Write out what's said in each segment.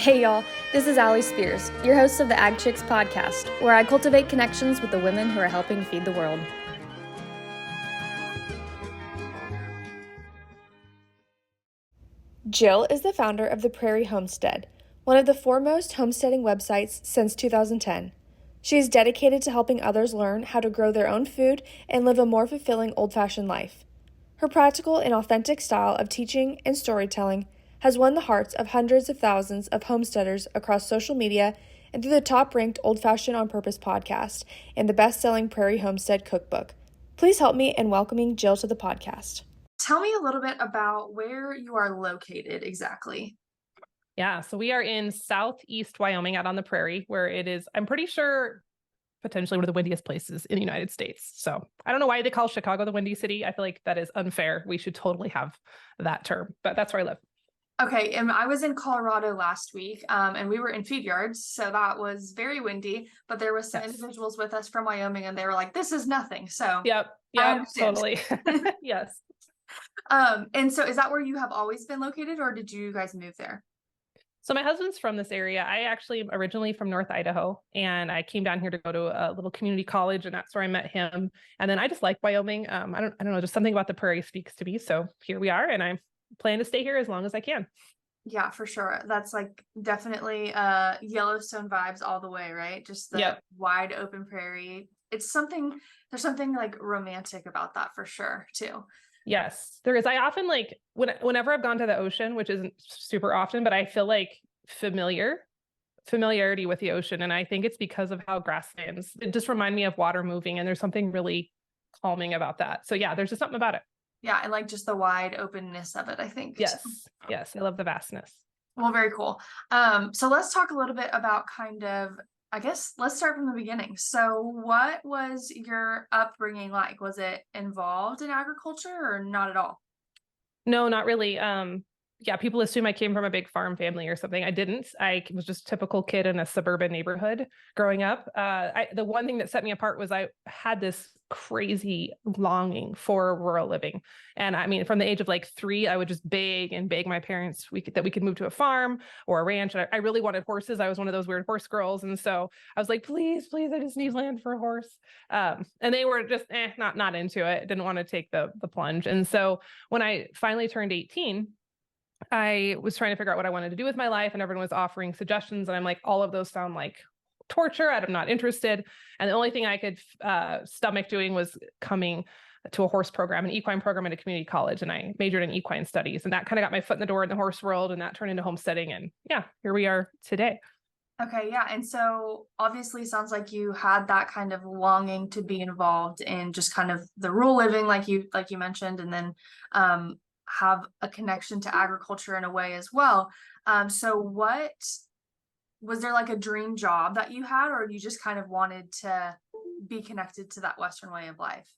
Hey y'all, this is Allie Spears, your host of the Ag Chicks podcast, where I cultivate connections with the women who are helping feed the world. Jill is the founder of the Prairie Homestead, one of the foremost homesteading websites since 2010. She is dedicated to helping others learn how to grow their own food and live a more fulfilling old-fashioned life. Her practical and authentic style of teaching and storytelling has won the hearts of hundreds of thousands of homesteaders across social media and through the top-ranked Old Fashioned on Purpose podcast and the best-selling Prairie Homestead cookbook. Please help me in welcoming Jill to the podcast. Tell me a little bit about where you are located exactly. Yeah, so we are in southeast Wyoming out on the prairie where it is, I'm pretty sure, potentially one of the windiest places in the United States. So I don't know why they call Chicago the Windy City. I feel like that is unfair. We should totally have that term, but that's where I live. Okay, and I was in Colorado last week, and we were in feed yards, so that was very windy, but there was some individuals with us from Wyoming, and they were like, this is nothing, so Yep, totally. Yes. And so is that where you have always been located, or did you guys move there? So my husband's from this area. I actually am originally from North Idaho, and I came down here to go to a little community college, and that's where I met him. And then I just like Wyoming. I don't know, just something about the prairie speaks to me. So here we are, and I plan to stay here as long as I can. Yeah, for sure. That's like definitely Yellowstone vibes all the way, right? Just the wide open prairie. There's something like romantic about that for sure too. Yes, there is. I often like whenever I've gone to the ocean, which isn't super often, but I feel like familiarity with the ocean. And I think it's because of how grasslands, it just remind me of water moving, and there's something really calming about that. So yeah, there's just something about it. Yeah, and like just the wide openness of it, I think. Yes, I love the vastness. Well, very cool. So let's talk a little bit about I guess let's start from the beginning. So what was your upbringing like? Was it involved in agriculture or not at all? No, not really. Yeah, people assume I came from a big farm family or something. I didn't. I was just a typical kid in a suburban neighborhood growing up. The one thing that set me apart was I had this crazy longing for rural living. And I mean, from the age of like 3, I would just beg my parents that we could move to a farm or a ranch. And I really wanted horses. I was one of those weird horse girls. And so I was like, please, I just need land for a horse. And they were just not into it. Didn't want to take the plunge. And so when I finally turned 18, I was trying to figure out what I wanted to do with my life, and everyone was offering suggestions. And I'm like, all of those sound like torture. I'm not interested. And the only thing I could stomach doing was coming to a horse program, an equine program at a community college. And I majored in equine studies, and that kind of got my foot in the door in the horse world, and that turned into homesteading. And yeah, here we are today. Okay, yeah. And so obviously sounds like you had that kind of longing to be involved in just kind of the rural living, like you mentioned, and then have a connection to agriculture in a way as well. So what was there, like a dream job that you had, or you just kind of wanted to be connected to that Western way of life?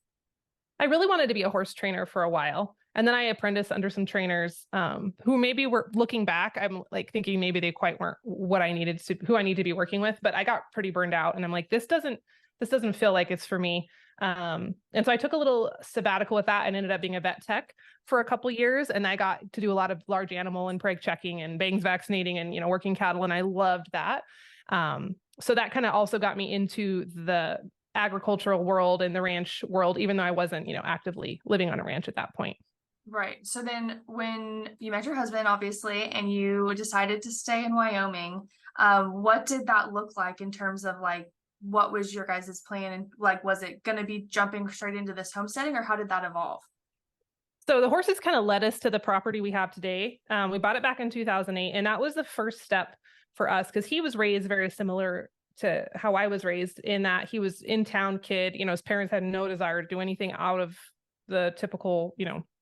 I really wanted to be a horse trainer for a while. And then I apprenticed under some trainers who maybe were looking back. I'm like thinking maybe they quite weren't who I need to be working with, but I got pretty burned out, and I'm like, this doesn't feel like it's for me. And so I took a little sabbatical with that and ended up being a vet tech for a couple of years. And I got to do a lot of large animal and preg checking and bangs vaccinating and, working cattle. And I loved that. So that kind of also got me into the agricultural world and the ranch world, even though I wasn't, actively living on a ranch at that point. Right. So then when you met your husband, obviously, and you decided to stay in Wyoming, what did that look like in terms of like, what was your guys' plan? And like, was it going to be jumping straight into this homesteading, or how did that evolve? So the horses kind of led us to the property we have today. We bought it back in 2008, and that was the first step for us because he was raised very similar to how I was raised, in that he was in town kid. His parents had no desire to do anything out of the typical,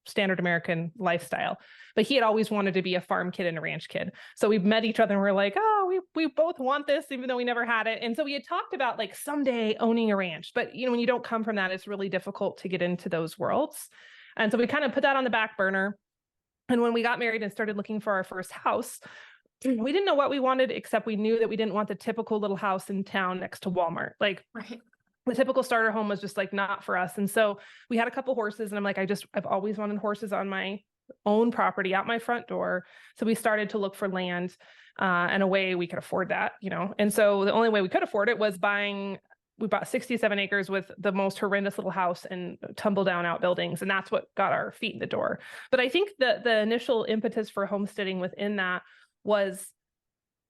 standard American lifestyle, but he had always wanted to be a farm kid and a ranch kid. So we met each other and we're like, oh, we both want this, even though we never had it. And so we had talked about like someday owning a ranch, but when you don't come from that, it's really difficult to get into those worlds. And so we kind of put that on the back burner. And when we got married and started looking for our first house, we didn't know what we wanted, except we knew that we didn't want the typical little house in town next to Walmart. Like, right. The typical starter home was just like not for us. And so we had a couple horses, and I'm like, I've always wanted horses on my own property out my front door. So we started to look for land and a way we could afford that, you know. And so the only way we could afford it was we bought 67 acres with the most horrendous little house and tumble down outbuildings. And that's what got our feet in the door. But I think the initial impetus for homesteading within that was,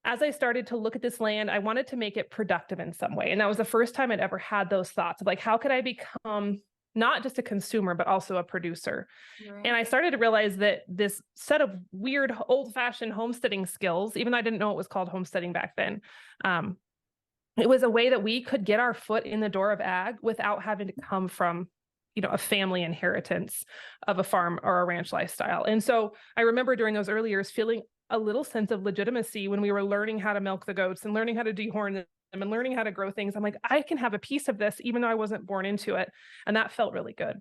as I started to look at this land, I wanted to make it productive in some way. And that was the first time I'd ever had those thoughts of like, how could I become not just a consumer, but also a producer? Right. And I started to realize that this set of weird old-fashioned homesteading skills, even though I didn't know it was called homesteading back then, it was a way that we could get our foot in the door of ag without having to come from, you know, a family inheritance of a farm or a ranch lifestyle. And so I remember during those early years feeling a little sense of legitimacy when we were learning how to milk the goats and learning how to dehorn them and learning how to grow things. I'm like, I can have a piece of this, even though I wasn't born into it. And that felt really good.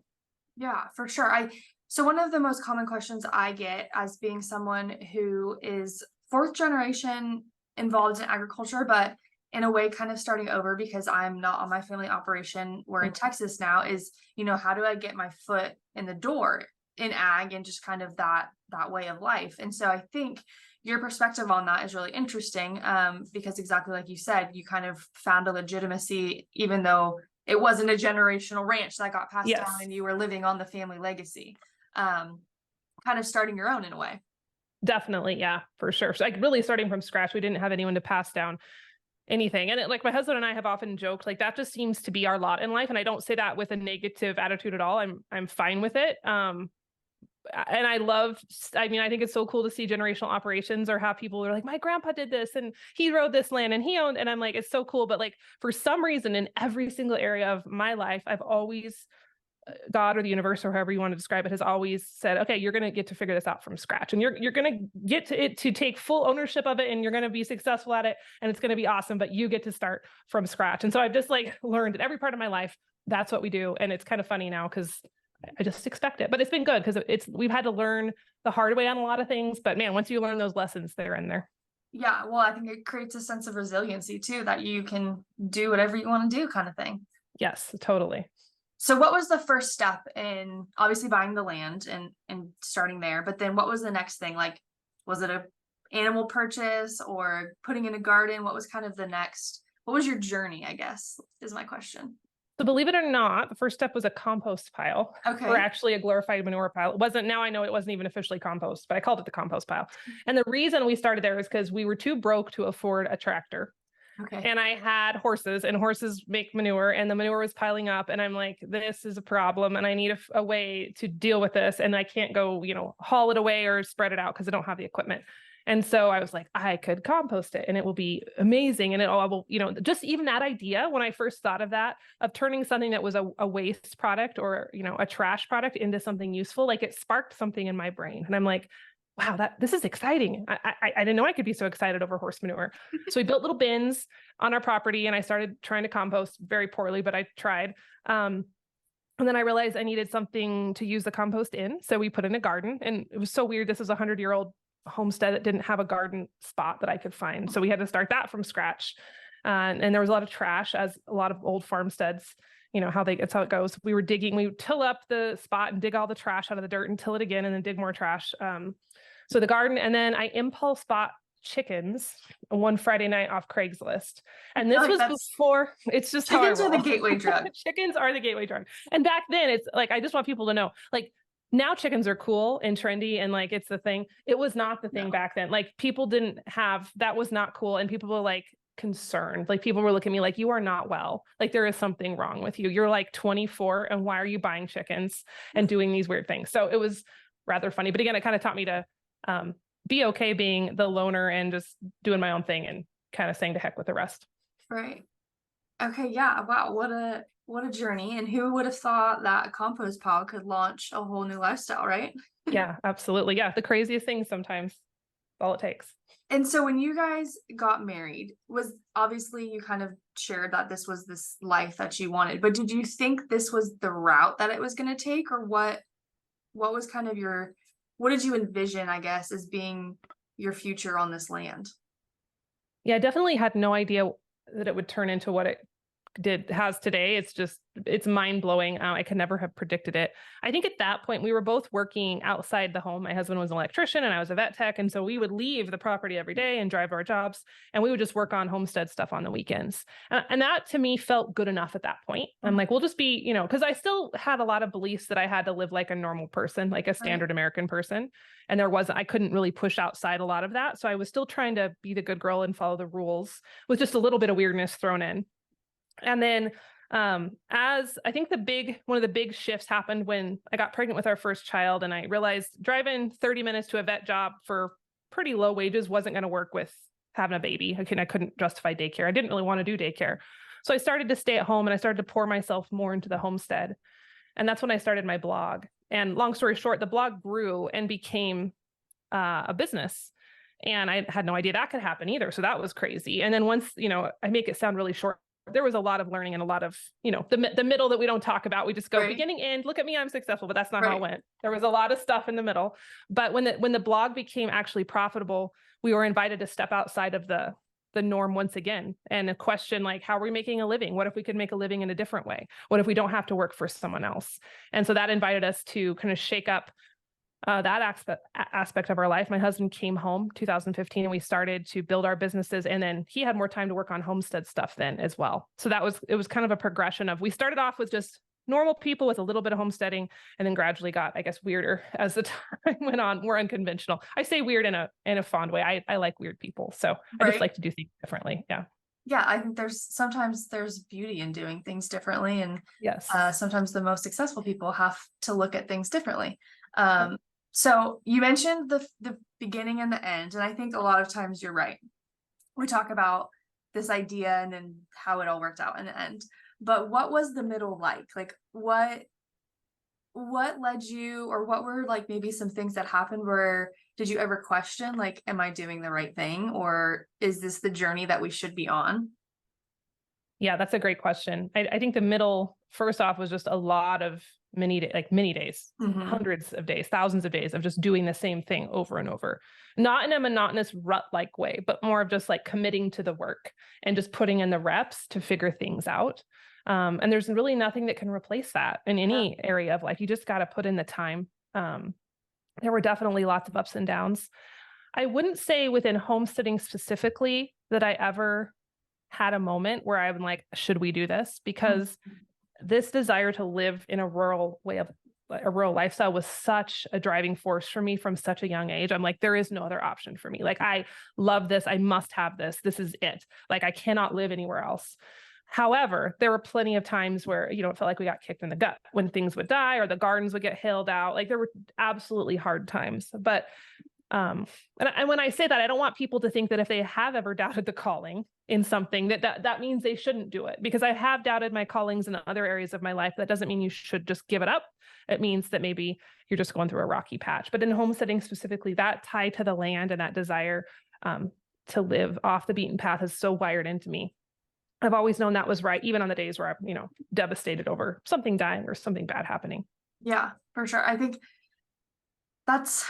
Yeah, for sure. So one of the most common questions I get as being someone who is fourth generation involved in agriculture, but in a way kind of starting over because I'm not on my family operation. We're in Texas now, is, you know, how do I get my foot in the door in ag and just kind of that way of life? And so I think your perspective on that is really interesting, because exactly like you said, you kind of found a legitimacy, even though it wasn't a generational ranch that got passed Yes. down and you were living on the family legacy, kind of starting your own in a way. Definitely. Yeah, for sure. So like really starting from scratch, we didn't have anyone to pass down anything. And like my husband and I have often joked, like that just seems to be our lot in life. And I don't say that with a negative attitude at all. I'm fine with it. And I think it's so cool to see generational operations or how people are like, my grandpa did this and he rode this land and he owned, and I'm like, it's so cool. But like, for some reason in every single area of my life, I've always, God or the universe or however you want to describe it, has always said, okay, you're going to get to figure this out from scratch, and you're going to get to it to take full ownership of it, and you're going to be successful at it, and it's going to be awesome, but you get to start from scratch. And so I've just like learned in every part of my life, that's what we do. And it's kind of funny now because I just expect it, but it's been good because we've had to learn the hard way on a lot of things, but man, once you learn those lessons, they're in there. Yeah, well, I think it creates a sense of resiliency too, that you can do whatever you want to do, kind of thing. Yes, totally. So what was the first step in obviously buying the land and starting there? But then what was the next thing? Like, was it a animal purchase or putting in a garden? What was kind of what was your journey, I guess, is my question. So believe it or not, the first step was a compost pile. Okay. Or actually a glorified manure pile. It wasn't, now I know it wasn't even officially compost, but I called it the compost pile. And the reason we started there is because we were too broke to afford a tractor. Okay. And I had horses, and horses make manure, and the manure was piling up. And I'm like, this is a problem, and I need a way to deal with this. And I can't go, haul it away or spread it out because I don't have the equipment. And so I was like, I could compost it and it will be amazing. And it all will, just even that idea, when I first thought of that, of turning something that was a waste product or, a trash product into something useful, like it sparked something in my brain. And I'm like, wow, this is exciting. I didn't know I could be so excited over horse manure. So we built little bins on our property, and I started trying to compost very poorly, but I tried. And then I realized I needed something to use the compost in. So we put in a garden, and it was so weird. This is a 100-year-old homestead that didn't have a garden spot that I could find. So we had to start that from scratch. And there was a lot of trash, as a lot of old farmsteads, that's how it goes. We would till up the spot and dig all the trash out of the dirt and till it again and then dig more trash. So the garden, and then I impulse bought chickens one Friday night off Craigslist. And this was before, it's just chickens are the gateway drug. Chickens are the gateway drug. And back then it's like, I just want people to know, like, now chickens are cool and trendy and like, it's the thing. It was not the thing back then. Like, people didn't have, that was not cool. And people were like concerned. Like, people were looking at me like, you are not well. Like, there is something wrong with you. You're like 24 and why are you buying chickens and doing these weird things? So it was rather funny. But again, it kind of taught me to be okay being the loner and just doing my own thing and kind of saying to heck with the rest. Right. Okay. Yeah. Wow. What a journey. And who would have thought that a compost pile could launch a whole new lifestyle, right? Yeah, absolutely. Yeah. The craziest things sometimes. That's all it takes. And so when you guys got married, was obviously you kind of shared that this was this life that you wanted, but did you think this was the route that it was going to take, or what was kind of what did you envision, I guess, as being your future on this land? Yeah, I definitely had no idea that it would turn into what it has today. It's mind blowing. I could never have predicted it. I think at that point we were both working outside the home. My husband was an electrician and I was a vet tech. And so we would leave the property every day and drive to our jobs, and we would just work on homestead stuff on the weekends. And that to me felt good enough at that point. I'm like, we'll just be, because I still had a lot of beliefs that I had to live like a normal person, like a standard American person. And I couldn't really push outside a lot of that. So I was still trying to be the good girl and follow the rules with just a little bit of weirdness thrown in. And then as I think one of the big shifts happened when I got pregnant with our first child, and I realized driving 30 minutes to a vet job for pretty low wages wasn't going to work with having a baby. I couldn't justify daycare. I didn't really want to do daycare. So I started to stay at home and I started to pour myself more into the homestead. And that's when I started my blog. And long story short, the blog grew and became a business. And I had no idea that could happen either. So that was crazy. And then once, I make it sound really short, there was a lot of learning and a lot of, the middle that we don't talk about. We just go beginning, end, look at me, I'm successful, but that's not how it went. There was a lot of stuff in the middle. But when the blog became actually profitable, we were invited to step outside of the norm once again and a question like, how are we making a living? What if we could make a living in a different way? What if we don't have to work for someone else? And so that invited us to kind of shake up that aspect of our life. My husband came home 2015 and we started to build our businesses, and then he had more time to work on homestead stuff then as well. So it was kind of a progression of, we started off with just normal people with a little bit of homesteading, and then gradually got, I guess, weirder as the time went on, more unconventional. I say weird in a fond way. I like weird people. So I just like to do things differently. Yeah. Yeah, I think sometimes there's beauty in doing things differently. And yes, sometimes the most successful people have to look at things differently. So you mentioned the beginning and the end, and I think a lot of times you're right. We talk about this idea and then how it all worked out in the end. But what was the middle like? Like what led you, or what were like maybe some things that happened where did you ever question like, am I doing the right thing, or is this the journey that we should be on? Yeah, that's a great question. I think the middle, first off, was just a lot of many days, hundreds of days, thousands of days of just doing the same thing over and over, not in a monotonous rut-like way, but more of just like committing to the work and just putting in the reps to figure things out. And there's really nothing that can replace that in any area of life. You just got to put in the time. There were definitely lots of ups and downs. I wouldn't say within homesteading specifically that I ever had a moment where I'm like, should we do this? Because this desire to live in a rural lifestyle was such a driving force for me from such a young age. I'm like, there is no other option for me. Like, I love this. I must have this. This is it. Like, I cannot live anywhere else. However, there were plenty of times where, it felt like we got kicked in the gut when things would die or the gardens would get hailed out. Like, there were absolutely hard times. But and when I say that, I don't want people to think that if they have ever doubted the calling in something, that means they shouldn't do it, because I have doubted my callings in other areas of my life. That doesn't mean you should just give it up. It means that maybe you're just going through a rocky patch. But in homesteading specifically, that tie to the land and that desire to live off the beaten path is so wired into me. I've always known that was right, even on the days where I'm, devastated over something dying or something bad happening. Yeah, for sure. I think that's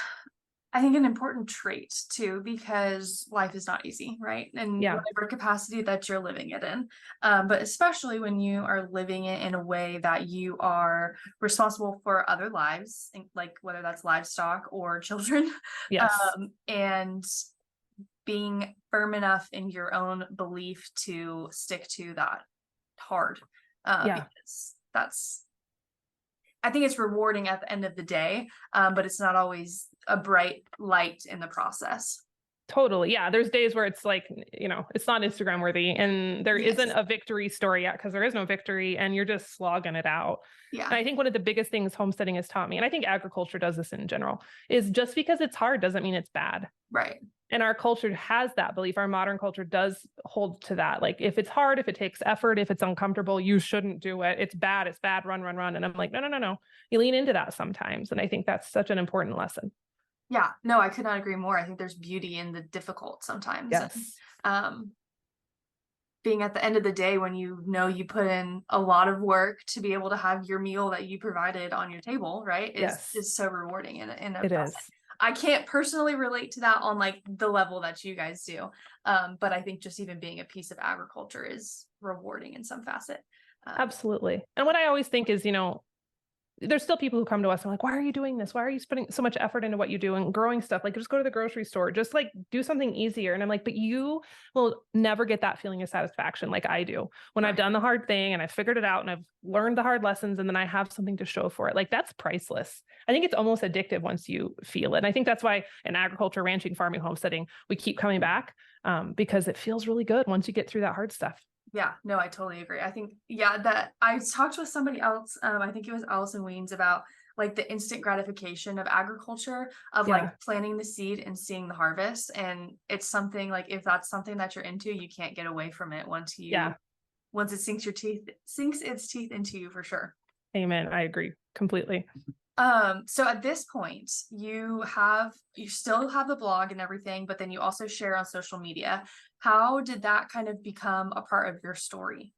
an important trait too, because life is not easy, right? And whatever capacity that you're living it in, but especially when you are living it in a way that you are responsible for other lives, like whether that's livestock or children, and being firm enough in your own belief to stick to that hard, because I think it's rewarding at the end of the day, but it's not always a bright light in the process. Totally. Yeah. There's days where it's like, it's not Instagram worthy, and there isn't a victory story yet, because there is no victory and you're just slogging it out. Yeah. And I think one of the biggest things homesteading has taught me, and I think agriculture does this in general, is just because it's hard doesn't mean it's bad. Right. And our culture has that belief. Our modern culture does hold to that. Like, if it's hard, if it takes effort, if it's uncomfortable, you shouldn't do it. It's bad. It's bad. Run. And I'm like, no. You lean into that sometimes. And I think that's such an important lesson. Yeah, no, I could not agree more. I think there's beauty in the difficult sometimes. Yes. And, being at the end of the day, when you put in a lot of work to be able to have your meal that you provided on your table, right? Is so rewarding in a process. I can't personally relate to that on like the level that you guys do. But I think just even being a piece of agriculture is rewarding in some facet. Absolutely. And what I always think is, there's still people who come to us and are like, why are you doing this? Why are you putting so much effort into what you do and growing stuff? Like, just go to the grocery store, just like do something easier. And I'm like, but you will never get that feeling of satisfaction like I do when I've done the hard thing and I've figured it out and I've learned the hard lessons and then I have something to show for it. Like, that's priceless. I think it's almost addictive once you feel it. And I think that's why in agriculture, ranching, farming, homesteading, we keep coming back because it feels really good once you get through that hard stuff. Yeah, no, I totally agree. I think, that I talked with somebody else, I think it was Allison Weens, about like the instant gratification of agriculture, of like planting the seed and seeing the harvest. And it's something like, if that's something that you're into, you can't get away from it once it sinks its teeth into you, for sure. Amen. I agree completely. So at this point, you still have the blog and everything, but then you also share on social media. How did that kind of become a part of your story?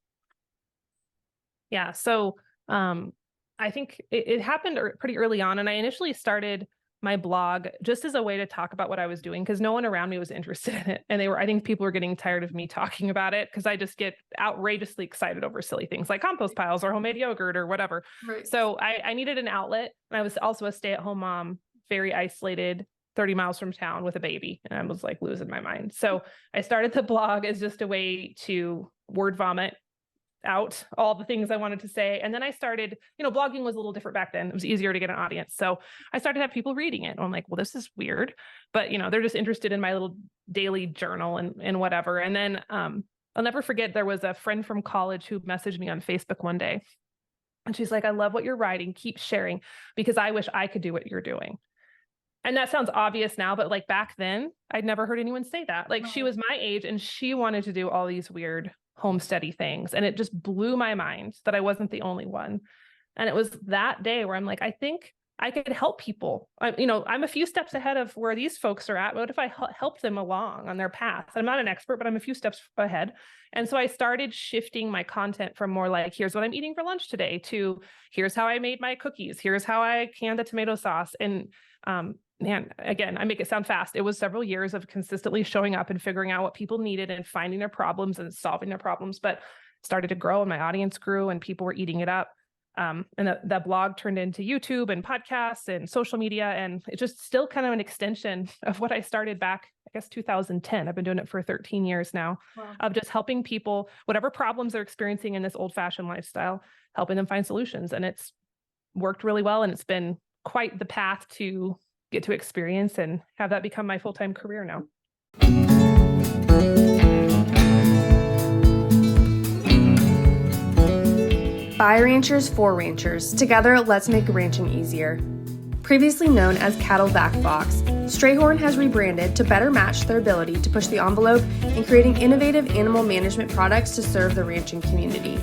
Yeah. So, I think it happened pretty early on. And I initially started my blog just as a way to talk about what I was doing because no one around me was interested in it. And I think people were getting tired of me talking about it because I just get outrageously excited over silly things like compost piles or homemade yogurt or whatever. Right. So I needed an outlet. And I was also a stay-at-home mom, very isolated, 30 miles from town with a baby. And I was like losing my mind. So I started the blog as just a way to word vomit out all the things I wanted to say. And then I started, blogging was a little different back then. It was easier to get an audience. So I started to have people reading it. And I'm like, well, this is weird, but they're just interested in my little daily journal and whatever. And then I'll never forget, there was a friend from college who messaged me on Facebook one day. And she's like, I love what you're writing. Keep sharing because I wish I could do what you're doing. And that sounds obvious now, but like back then, I'd never heard anyone say that. Like she was my age and she wanted to do all these weird homesteady things. And it just blew my mind that I wasn't the only one. And it was that day where I'm like, I think I could help people. I'm a few steps ahead of where these folks are at. What if I help them along on their path? I'm not an expert, but I'm a few steps ahead. And so I started shifting my content from more like, here's what I'm eating for lunch today, to here's how I made my cookies. Here's how I canned the tomato sauce. And man, again, I make it sound fast. It was several years of consistently showing up and figuring out what people needed and finding their problems and solving their problems, but it started to grow and my audience grew and people were eating it up. And that blog turned into YouTube and podcasts and social media. And it's just still kind of an extension of what I started back, I guess, 2010. I've been doing it for 13 years now. Wow. Of just helping people, whatever problems they're experiencing in this old-fashioned lifestyle, helping them find solutions. And it's worked really well. And it's been quite the path to get to experience and have that become my full-time career now. By ranchers for ranchers. Together, let's make ranching easier. Previously known as Cattle Vac Box, Strayhorn has rebranded to better match their ability to push the envelope in creating innovative animal management products to serve the ranching community.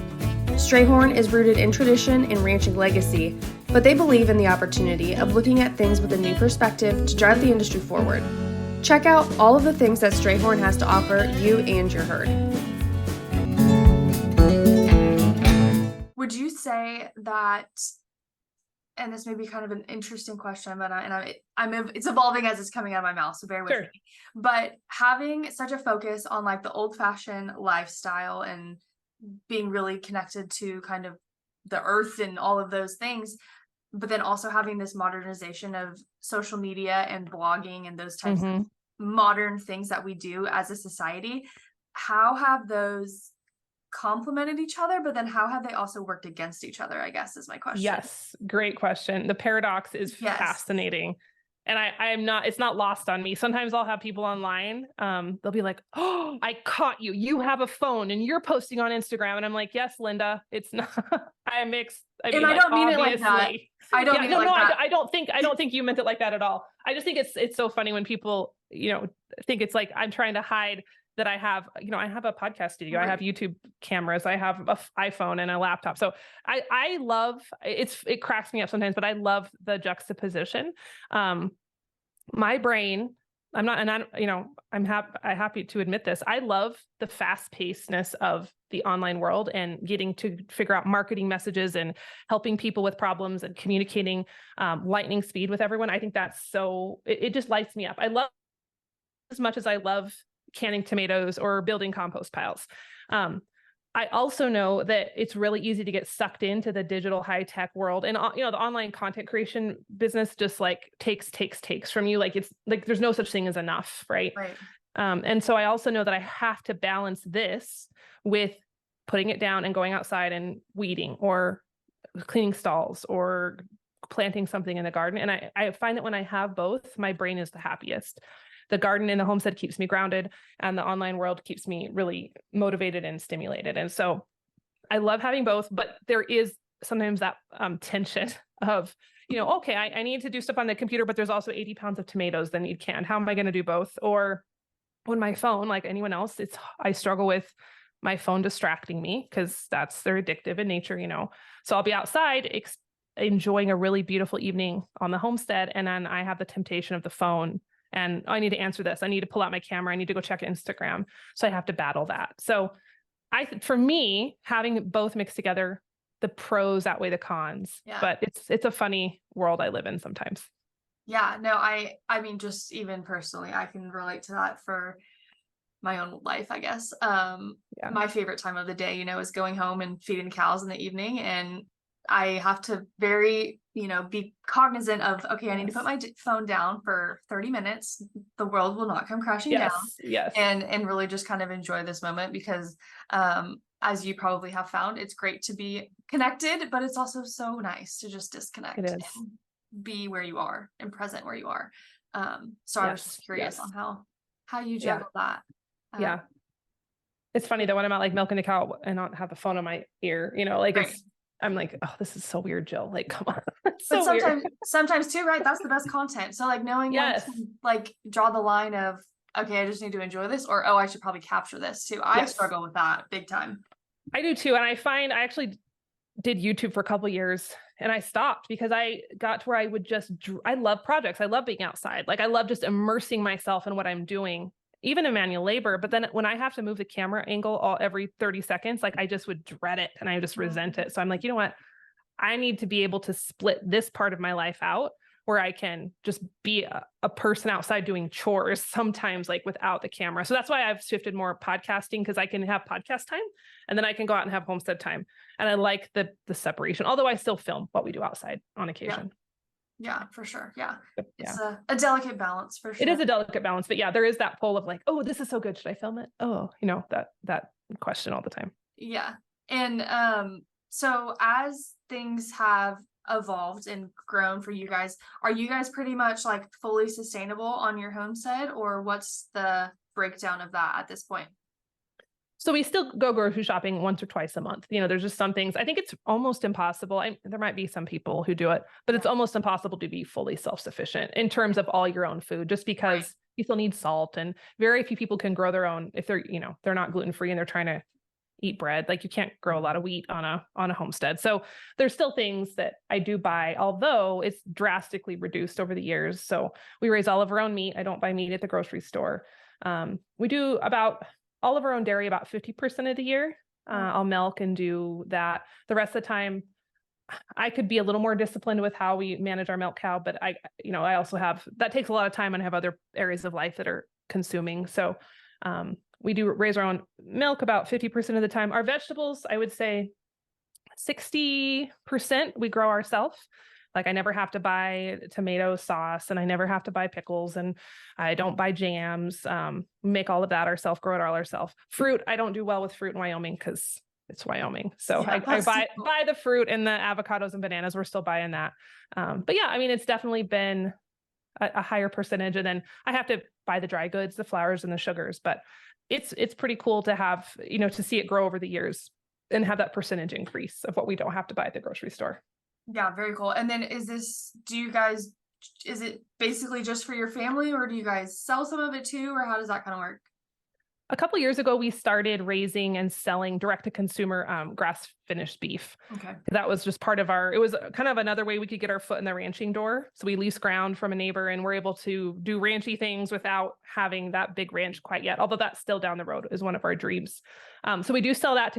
Strayhorn is rooted in tradition and ranching legacy, but they believe in the opportunity of looking at things with a new perspective to drive the industry forward. Check out all of the things that Strayhorn has to offer you and your herd. Would you say that, and this may be kind of an interesting question, but it's evolving as it's coming out of my mouth, so bear with me. But having such a focus on like the old-fashioned lifestyle and being really connected to kind of the earth and all of those things, but then also having this modernization of social media and blogging and those types of modern things that we do as a society, how have those complemented each other, but then how have they also worked against each other, I guess is my question. Yes, great question. The paradox is fascinating. And it's not lost on me. Sometimes I'll have people online, they'll be like, oh, I caught you. You have a phone and you're posting on Instagram. And I'm like, yes, Linda, it's not, I don't mean it like that. I don't mean it like that. I don't think you meant it like that at all. I just think it's so funny when people, think it's like I'm trying to hide that I have a podcast studio, I have YouTube cameras, I have an iPhone and a laptop. So I love, it cracks me up sometimes, but I love the juxtaposition. My brain, I'm happy to admit this. I love the fast pacedness of the online world and getting to figure out marketing messages and helping people with problems and communicating lightning speed with everyone. I think that's it just lights me up. I love as much as I love canning tomatoes or building compost piles. I also know that it's really easy to get sucked into the digital high tech world, and the online content creation business just like takes from you. Like it's like there's no such thing as enough, right? Right. And so I also know that I have to balance this with putting it down and going outside and weeding or cleaning stalls or planting something in the garden. And I find that when I have both, my brain is the happiest. The garden in the homestead keeps me grounded, and the online world keeps me really motivated and stimulated. And so I love having both, but there is sometimes that tension of, okay, I need to do stuff on the computer, but there's also 80 pounds of tomatoes that need canned. How am I going to do both? Or when my phone, like anyone else, I struggle with my phone distracting me because they're addictive in nature, So I'll be outside enjoying a really beautiful evening on the homestead, and then I have the temptation of the phone. And I need to answer this. I need to pull out my camera. I need to go check Instagram. So I have to battle that. So for me, having both mixed together, the pros outweigh the cons. Yeah. But it's a funny world I live in sometimes. Yeah, no, I mean, just even personally, I can relate to that for my own life, I guess. My favorite time of the day, is going home and feeding the cows in the evening. And I have to very, be cognizant of, okay, I need to put my phone down for 30 minutes. The world will not come crashing down. Yes. And really just kind of enjoy this moment because, as you probably have found, it's great to be connected, but it's also so nice to just disconnect and be where you are and present where you are. So I was just curious on how you juggle that. Yeah. It's funny that when I'm out like milking the cow and not have the phone in my ear, I'm like, oh, this is so weird, Jill. Like, come on. But sometimes too, right? That's the best content. So like knowing when to like draw the line of, okay, I just need to enjoy this, or, oh, I should probably capture this too. I struggle with that big time. I do too. And I find I actually did YouTube for a couple of years and I stopped because I got to where I would I love projects. I love being outside. Like I love just immersing myself in what I'm doing, even in manual labor. But then when I have to move the camera angle every 30 seconds, like I just would dread it and I just resent it. So I'm like, you know what? I need to be able to split this part of my life out where I can just be a person outside doing chores sometimes, like without the camera. So that's why I've shifted more podcasting, because I can have podcast time and then I can go out and have homestead time. And I like the separation, although I still film what we do outside on occasion. Yeah, for sure. Yeah. It's a delicate balance for sure. It is a delicate balance, but yeah, there is that pull of like, oh, this is so good. Should I film it? Oh, that question all the time. Yeah. And so as things have evolved and grown for you guys, are you guys pretty much like fully sustainable on your homestead, or what's the breakdown of that at this point? So we still go grocery shopping once or twice a month. There's just some things. I think it's almost impossible. There might be some people who do it, but it's almost impossible to be fully self-sufficient in terms of all your own food, just because you still need salt, and very few people can grow their own if they're not gluten-free and they're trying to eat bread. Like you can't grow a lot of wheat on a homestead. So there's still things that I do buy, although it's drastically reduced over the years. So we raise all of our own meat. I don't buy meat at the grocery store. We do about all of our own dairy about 50% of the year. I'll milk and do that. The rest of the time, I could be a little more disciplined with how we manage our milk cow, but I also have, that takes a lot of time, and I have other areas of life that are consuming. So we do raise our own milk about 50% of the time. Our vegetables, I would say 60% we grow ourselves. Like I never have to buy tomato sauce, and I never have to buy pickles, and I don't buy jams. Make all of that ourselves, grow it all ourselves. Fruit, I don't do well with fruit in Wyoming because it's Wyoming. So I buy the fruit and the avocados and bananas. We're still buying that. But yeah, I mean, it's definitely been a higher percentage. And then I have to buy the dry goods, the flours and the sugars, but it's pretty cool to have, to see it grow over the years and have that percentage increase of what we don't have to buy at the grocery store. Yeah, very cool. And then is it basically just for your family, or do you guys sell some of it too, or how does that kind of work? A couple years ago, we started raising and selling direct to consumer grass finished beef. Okay. That was just part of our, it was kind of another way we could get our foot in the ranching door. So we lease ground from a neighbor and we're able to do ranchy things without having that big ranch quite yet. Although that's still down the road, is one of our dreams. So we do sell that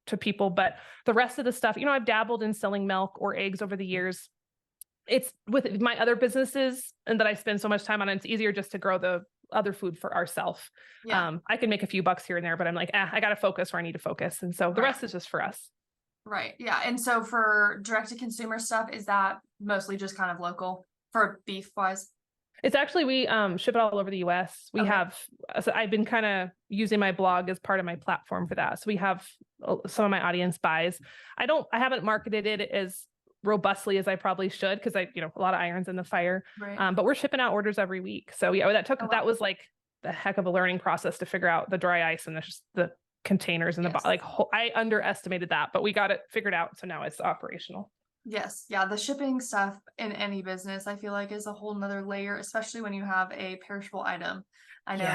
to people, but the rest of the stuff, I've dabbled in selling milk or eggs over the years. It's with my other businesses and that I spend so much time on, it's easier just to grow the other food for ourselves. Yeah. I can make a few bucks here and there, but I'm like, I got to focus where I need to focus. And so the rest is just for us. Right. Yeah. And so for direct to consumer stuff, is that mostly just kind of local for beef wise? It's actually, we ship it all over the US. We have, so I've been kind of using my blog as part of my platform for that. So we have some of my audience buys. I haven't marketed it as robustly as I probably should, because a lot of irons in the fire. Right. But we're shipping out orders every week. So yeah, that was like the heck of a learning process to figure out the dry ice and the containers and I underestimated that, but we got it figured out. So now it's operational. Yes. Yeah. The shipping stuff in any business, I feel like, is a whole nother layer, especially when you have a perishable item. I know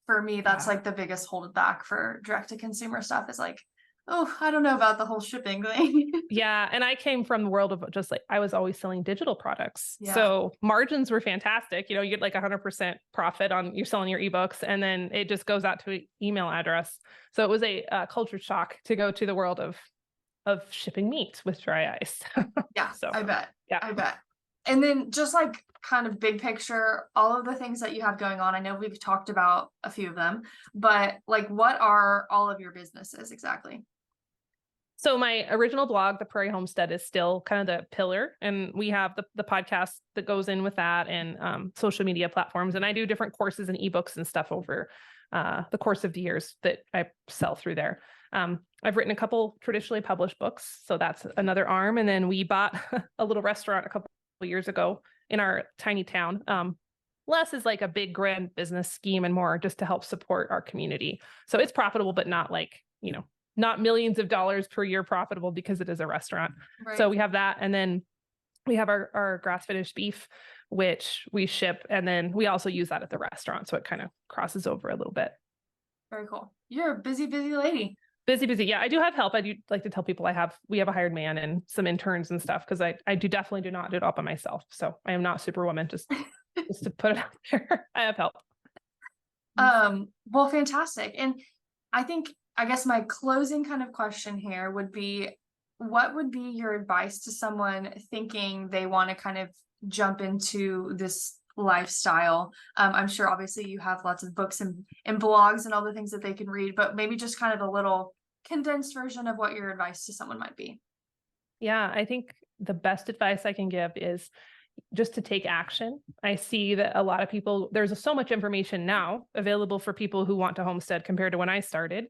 for me, that's like the biggest hold back for direct to consumer stuff is like, oh, I don't know about the whole shipping thing. Yeah. And I came from the world of just like, I was always selling digital products. Yeah. So margins were fantastic. You get like 100% profit on you're selling your ebooks, and then it just goes out to an email address. So it was a culture shock to go to the world of shipping meat with dry ice. Yeah. So I bet. Yeah. I bet. And then just like kind of big picture, all of the things that you have going on, I know we've talked about a few of them, but like, what are all of your businesses exactly? So my original blog, The Prairie Homestead, is still kind of the pillar. And we have the podcast that goes in with that, and social media platforms. And I do different courses and ebooks and stuff over the course of the years that I sell through there. I've written a couple traditionally published books, so that's another arm. And then we bought a little restaurant a couple of years ago in our tiny town. Less is like a big grand business scheme and more just to help support our community. So it's profitable, but not like, not millions of dollars per year profitable, because it is a restaurant. Right. So we have that. And then we have our grass finished beef, which we ship. And then we also use that at the restaurant. So it kind of crosses over a little bit. Very cool. You're a busy lady. Busy. Yeah, I do have help. I do like to tell people we have a hired man and some interns and stuff, because I definitely do not do it all by myself. So I am not Superwoman, just to put it out there. I have help. Well, fantastic. And I guess my closing kind of question here would be, what would be your advice to someone thinking they want to kind of jump into this lifestyle? I'm sure obviously you have lots of books and blogs and all the things that they can read, but maybe just kind of a little condensed version of what your advice to someone might be. Yeah, I think the best advice I can give is just to take action. I see that a lot of people, there's so much information now available for people who want to homestead compared to when I started,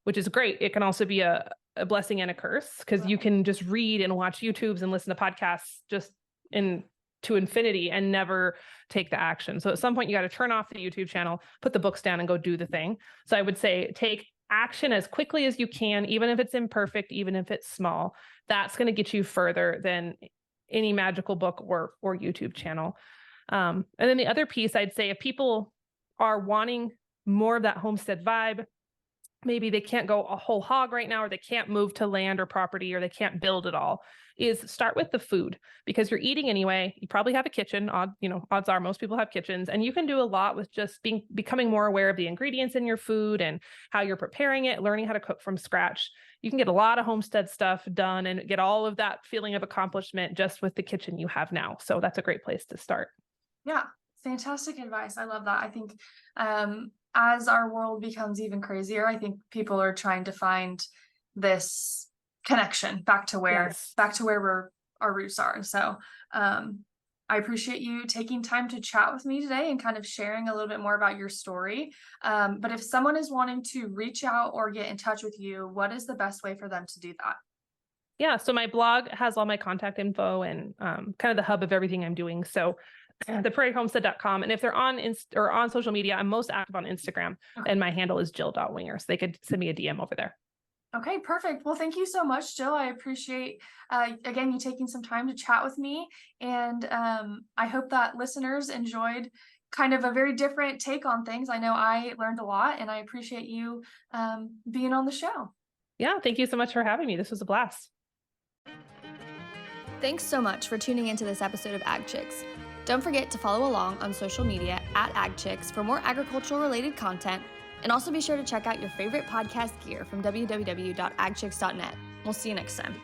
which is great. It can also be a blessing and a curse, because you can just read and watch YouTubes and listen to podcasts just to infinity and never take the action. So at some point you got to turn off the YouTube channel, put the books down, and go do the thing. So I would say take action as quickly as you can, even if it's imperfect, even if it's small. That's going to get you further than any magical book or YouTube channel. And then the other piece, I'd say, if people are wanting more of that homestead vibe, maybe they can't go a whole hog right now, or they can't move to land or property, or they can't build it all, is start with the food, because you're eating anyway. You probably have a kitchen. Odds are most people have kitchens, and you can do a lot with just becoming more aware of the ingredients in your food and how you're preparing it, learning how to cook from scratch. You can get a lot of homestead stuff done and get all of that feeling of accomplishment just with the kitchen you have now. So that's a great place to start. Yeah, fantastic advice. I love that. I think as our world becomes even crazier, I think people are trying to find this connection back to where our roots are. So I appreciate you taking time to chat with me today and kind of sharing a little bit more about your story. But if someone is wanting to reach out or get in touch with you, what is the best way for them to do that? Yeah, so my blog has all my contact info and kind of the hub of everything I'm doing. So theprairiehomestead.com. And if they're on social media, I'm most active on Instagram, and my handle is Jill.Winger. So they could send me a DM over there. Okay, perfect. Well, thank you so much, Jill. I appreciate, again, you taking some time to chat with me. And I hope that listeners enjoyed kind of a very different take on things. I know I learned a lot, and I appreciate you being on the show. Yeah, thank you so much for having me. This was a blast. Thanks so much for tuning into this episode of Ag Chicks. Don't forget to follow along on social media at Ag Chicks for more agricultural related content, and also be sure to check out your favorite podcast gear from www.agchicks.net. We'll see you next time.